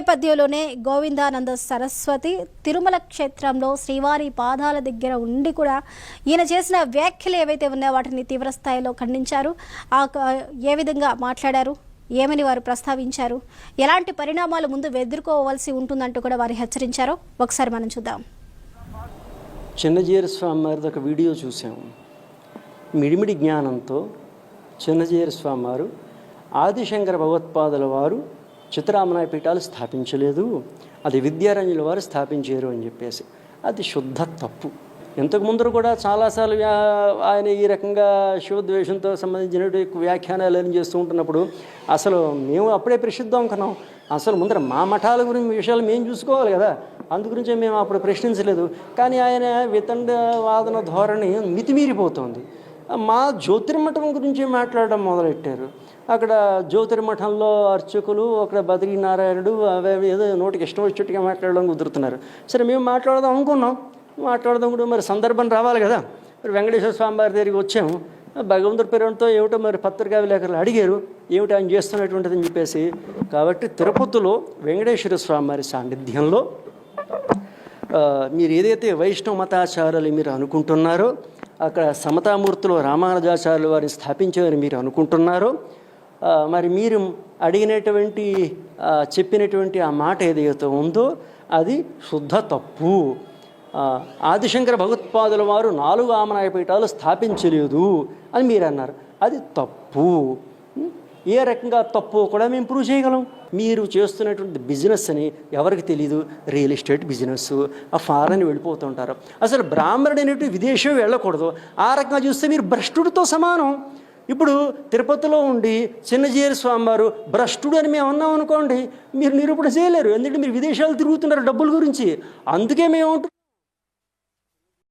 నేపథ్యంలోనే గోవిందానంద సరస్వతి తిరుమల క్షేత్రంలో శ్రీవారి పాదాల దగ్గర ఉండి కూడా ఈయన చేసిన వ్యాఖ్యలు ఏవైతే ఉన్నాయో వాటిని తీవ్రస్థాయిలో ఖండించారు. ఏ విధంగా మాట్లాడారు, ఏమని వారు ప్రస్తావించారు, ఎలాంటి పరిణామాలు ముందు ఎదుర్కోవాల్సి ఉంటుందంటూ కూడా వారు హెచ్చరించారో ఒకసారి మనం చూద్దాం. చిన్నజీయర స్వామి వారిది ఒక వీడియో చూసాము. మిడిమిడి జ్ఞానంతో చిన్నజీయర స్వామి వారు ఆదిశంకర భగవత్పాదుల వారు చిత్తరామనాయ పీఠాలు స్థాపించలేదు, అది విద్యారణ్యుల వారు స్థాపించారు అని చెప్పేసి అది శుద్ధ తప్పు. ఇంతకు ముందర కూడా చాలాసార్లు ఆయన ఈ రకంగా శివద్వేషంతో సంబంధించినటువంటి వ్యాఖ్యానాలు చేస్తూ ఉంటున్నప్పుడు అసలు మేము అప్పుడే ప్రసిద్ధం అనుకున్నాం. అసలు ముందర మా మఠాల గురించి విషయాలు మేము చూసుకోవాలి కదా, అందుగురించే మేము అప్పుడు ప్రశ్నించలేదు. కానీ ఆయన వితండ వాదన ధోరణి మితిమీరిపోతుంది. మా జ్యోతిర్మఠం గురించి మాట్లాడడం మొదలెట్టారు. అక్కడ జ్యోతిర్మఠంలో అర్చకులు, అక్కడ బద్రీనారాయణుడు అవి ఏదో నోటికి ఇష్టం వచ్చేట్టుగా మాట్లాడడం కుదురుతున్నారు. సరే మేము మాట్లాడదాం అనుకున్నాం, మాట్లాడదాం కూడా మరి సందర్భం రావాలి కదా. మరి వెంకటేశ్వర స్వామి వారి దగ్గరికి వచ్చాము. భగవంతుడి పేరుతో ఏమిటో మరి పత్రికా విలేకరులు అడిగారు ఏమిటి ఆయన చేస్తున్నటువంటిది అని చెప్పేసి. కాబట్టి తిరుపతిలో వెంకటేశ్వర స్వామి వారి సాన్నిధ్యంలో మీరు ఏదైతే వైష్ణవ మతాచారాలు మీరు అనుకుంటున్నారో, అక్కడ సమతామూర్తిలో రామానుజాచార్యుల వారిని స్థాపించారని మీరు అనుకుంటున్నారో, మరి మీరు అడిగినటువంటి చెప్పినటువంటి ఆ మాట ఏదైతే ఉందో అది శుద్ధ తప్పు. ఆదిశంకర భగవత్పాదుల వారు 4 ఆమనాయ పీఠాలు స్థాపించలేదు అని మీరు అన్నారు, అది తప్పు. ఏ రకంగా తప్పు కూడా మేము ప్రూవ్ చేయగలం. మీరు చేస్తున్నటువంటి బిజినెస్ అని ఎవరికి తెలీదు, రియల్ ఎస్టేట్ బిజినెస్, ఆ ఫారెన్ వెళ్ళిపోతుంటారు. అసలు బ్రాహ్మణుడు అనేటువంటి విదేశం వెళ్ళకూడదు. ఆ రకంగా చూస్తే మీరు భ్రష్టుడితో సమానం. ఇప్పుడు తిరుపతిలో ఉండి చిన్నజీయర స్వామి వారు భ్రష్టుడు అని మేము అన్నాం అనుకోండి, మీరు నిరూపణ చేయలేరు. ఎందుకంటే మీరు విదేశాలు తిరుగుతున్నారు డబ్బుల గురించి. అందుకే మేము